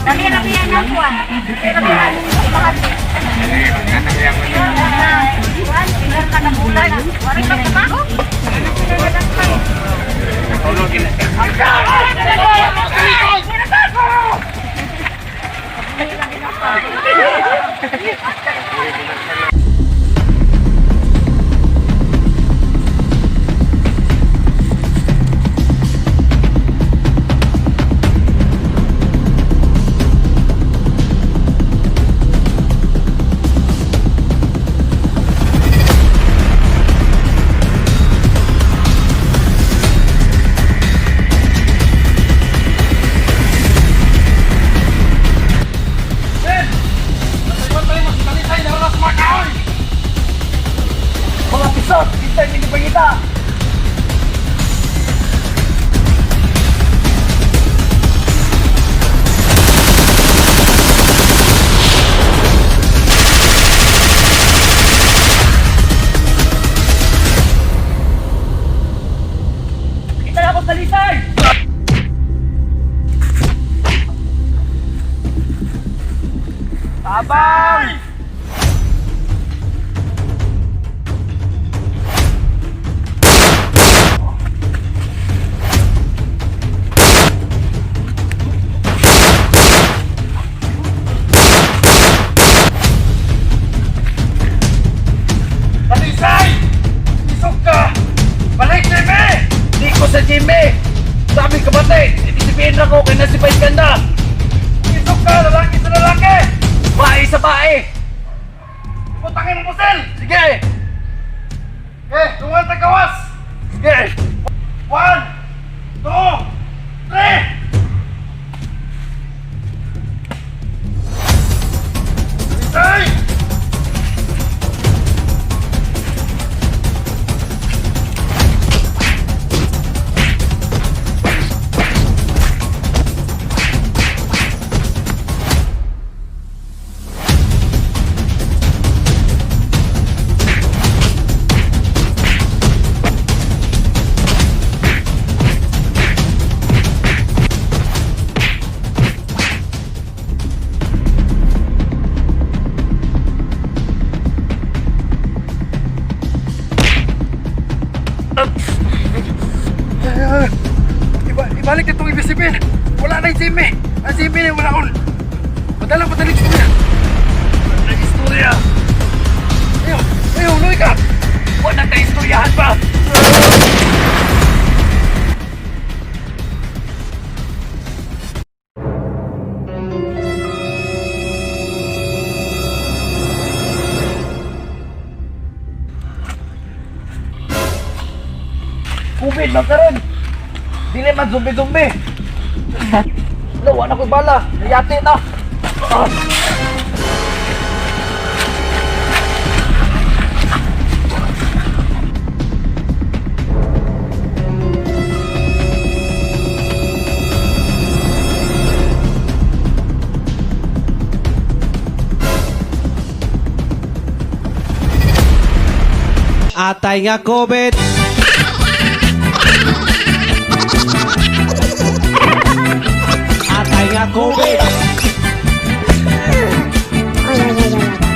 Laki-laki yan ang buwan. Tingnan ka na bulan. Warin ka pa ako? Tulogin na siya. Mga pisot, kita hindi pa kita. Kita na ako sa lisay! Tabang! Talisay! Isok ka! Balik, Jimmy! Di ko sa Jimmy! Sabi kapatid, ibisipihin na ko, kinasipay ka na! Isok ka, lalaki sa lalaki! Bae sa bae! Putangin mo, Sel! Sige! Okay, tungal tagawas! Sige! 1, 2, 3! Talisay! Ibalik na itong ibisipin. Wala na yung Jimmy. Ang Jimmy na wala akong madalang istorya. Madalang istorya. Ayaw, uloy ka. Wala na istoryahan pa. Kubid lang ka rin. Dili man zumbi-zumbi. Lawa na ko'y bala. Nayati na. Atay nga COVID. Atay nga COVID. Ay.